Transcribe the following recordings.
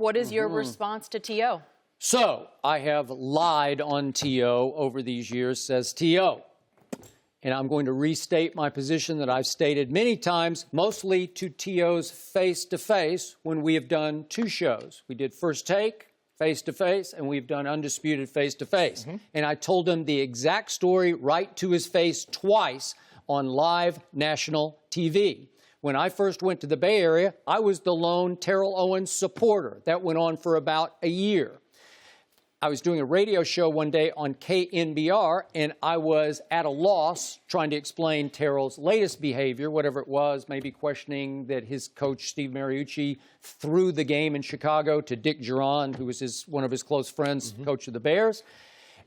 What is your response to T.O.? So, I have lied on T.O. over these years, says T.O. And I'm going to restate my position that I've stated many times, mostly to T.O.'s face-to-face when we have done 2 shows. We did First Take, face-to-face, and we've done Undisputed face-to-face. And I told him the exact story right to his face twice on live national TV. When I first went to the Bay Area, I was the lone Terrell Owens supporter. That went on for about a year. I was doing a radio show one day on KNBR, and I was at a loss trying to explain Terrell's latest behavior, whatever it was, maybe questioning that his coach, Steve Mariucci, threw the game in Chicago to Dick Geron, who was one of his close friends, coach of the Bears.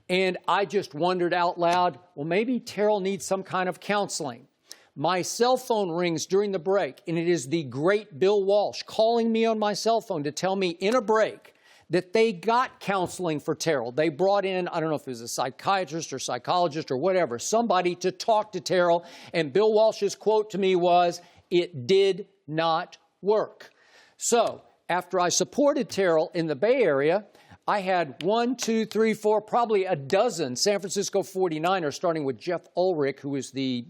And I just wondered out loud, well, maybe Terrell needs some kind of counseling. My cell phone rings during the break, and it is the great Bill Walsh calling me on my cell phone to tell me in a break that they got counseling for Terrell. They brought in, I don't know if it was a psychiatrist or psychologist or whatever, somebody to talk to Terrell, and Bill Walsh's quote to me was, "It did not work." So, after I supported Terrell in the Bay Area, I had 1, 2, 3, 4, probably a dozen San Francisco 49ers, starting with Jeff Ulrich, who was the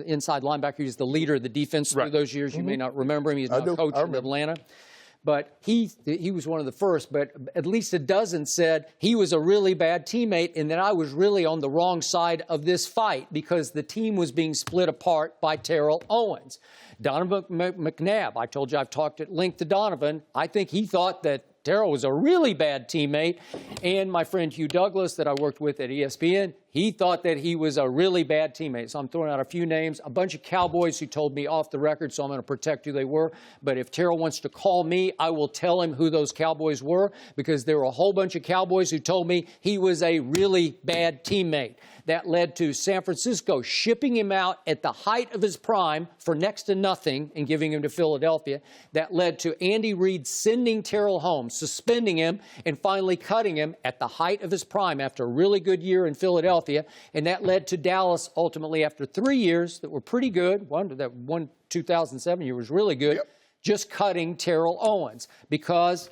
inside linebacker. He was the leader of the defense through those years. You may not remember him. He's now coach in Atlanta. But he was one of the first, but at least a dozen said he was a really bad teammate and that I was really on the wrong side of this fight because the team was being split apart by Terrell Owens. Donovan McNabb, I told you I've talked at length to Donovan. I think he thought that Terrell was a really bad teammate. And my friend Hugh Douglas that I worked with at ESPN, he thought that he was a really bad teammate. So I'm throwing out a few names, a bunch of Cowboys who told me off the record, so I'm going to protect who they were. But if Terrell wants to call me, I will tell him who those Cowboys were because there were a whole bunch of Cowboys who told me he was a really bad teammate. That led to San Francisco shipping him out at the height of his prime for next to nothing and giving him to Philadelphia. That led to Andy Reid sending Terrell home, suspending him, and finally cutting him at the height of his prime after a really good year in Philadelphia. And that led to Dallas ultimately after 3 years that were pretty good. That one 2007 year was really good. Just cutting Terrell Owens because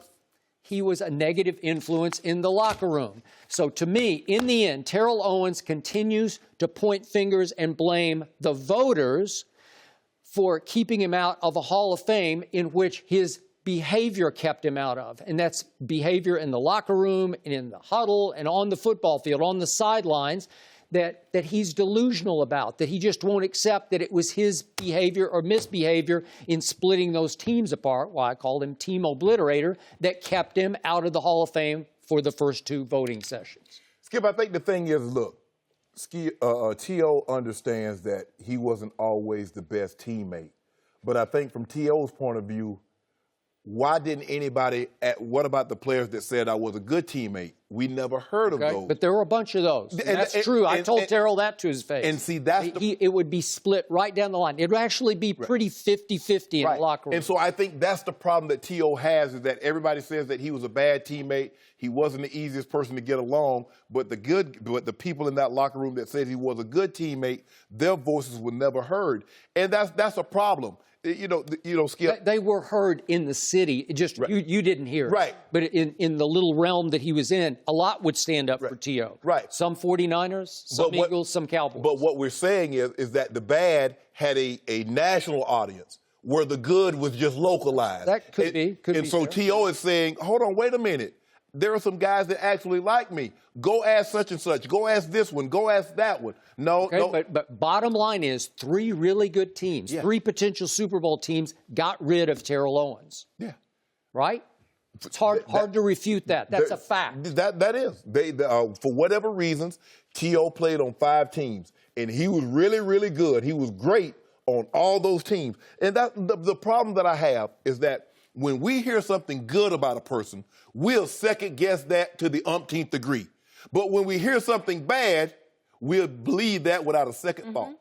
he was a negative influence in the locker room. So to me, in the end, Terrell Owens continues to point fingers and blame the voters for keeping him out of a Hall of Fame in which his behavior kept him out of. And that's behavior in the locker room and in the huddle and on the football field, on the sidelines, that he's delusional about, that he just won't accept that it was his behavior or misbehavior in splitting those teams apart, why I called him Team Obliterator, that kept him out of the Hall of Fame for the first 2 voting sessions. Skip, I think the thing is, look, T.O. understands that he wasn't always the best teammate. But I think from T.O.'s point of view, why didn't anybody, what about the players that said I was a good teammate? We never heard of those. But there were a bunch of those. That's true. I told Terrell that to his face. And see, it would be split right down the line. It would actually be pretty 50-50 in the locker room. And so I think that's the problem that T.O. has, is that everybody says that he was a bad teammate. He wasn't the easiest person to get along. But the people in that locker room that said he was a good teammate, their voices were never heard. And that's a problem. You know, Skip. They were heard in the city. It just you didn't hear it. But in the little realm that he was in, a lot would stand up for T.O. Some 49ers, some Eagles, some Cowboys. But what we're saying is that the bad had a national audience where the good was just localized. That could be. And so T.O. is saying, hold on, wait a minute. There are some guys that actually like me. Go ask such and such. Go ask this one. Go ask that one. No. But bottom line is 3 really good teams, 3 potential Super Bowl teams got rid of Terrell Owens. Yeah. Right? It's hard to refute that. That's a fact. That is. For whatever reasons, T.O. played on 5 teams, and he was really, really good. He was great on all those teams. And the problem that I have is that when we hear something good about a person, we'll second-guess that to the umpteenth degree. But when we hear something bad, we'll believe that without a second thought.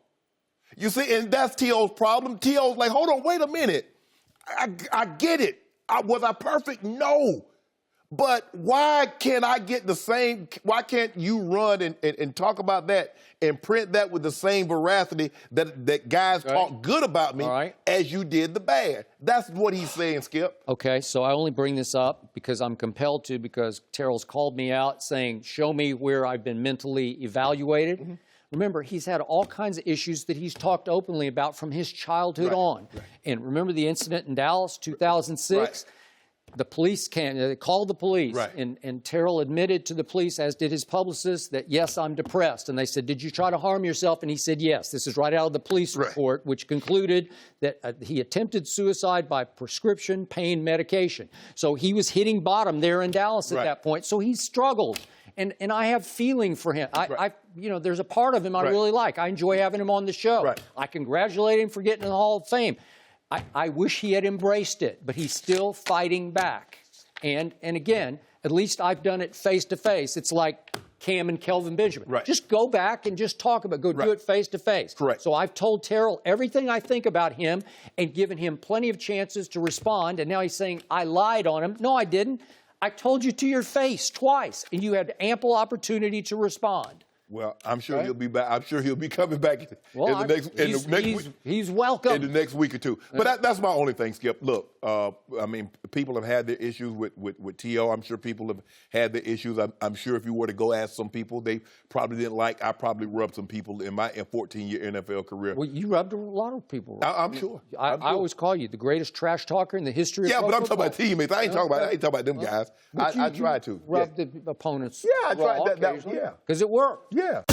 You see, and that's T.O.'s problem. T.O.'s like, hold on, wait a minute. I get it. Was I perfect? No. But why can't I get the same? Why can't you run and talk about that and print that with the same veracity that guys talk good about me as you did the bad? That's what he's saying, Skip. Okay, so I only bring this up because I'm compelled to, because Terrell's called me out saying, show me where I've been mentally evaluated. Mm-hmm. Remember, he's had all kinds of issues that he's talked openly about from his childhood on. Right. And remember the incident in Dallas, 2006? Right. The police they called the police, and Terrell admitted to the police, as did his publicist, that, yes, I'm depressed. And they said, did you try to harm yourself? And he said, yes. This is right out of the police report, which concluded that he attempted suicide by prescription pain medication. So he was hitting bottom there in Dallas at that point. So he struggled. And I have feeling for him. You know, there's a part of him I really like. I enjoy having him on the show. I congratulate him for getting in the Hall of Fame. I wish he had embraced it, but he's still fighting back. And again, at least I've done it face to face. It's like Cam and Kelvin Benjamin. Just go back and just talk about it. Do it face to face. So I've told Terrell everything I think about him and given him plenty of chances to respond. And now he's saying, I lied on him. No, I didn't. I told you to your face twice, and you had ample opportunity to respond. Well, I'm sure he'll be back. I'm sure he'll be coming back in the next week. He's welcome in the next week or two. But that's my only thing, Skip. Look, I mean, people have had their issues with T.O. I'm sure people have had their issues. I'm sure if you were to go ask some people, they probably didn't like. I probably rubbed some people in my 14-year NFL career. Well, you rubbed a lot of people. I'm sure. I always call you the greatest trash talker in the history of football. Yeah, but I'm talking about teammates. I ain't talking about them guys. I try to rub the opponents. Yeah, I tried that. Because it worked. Yeah.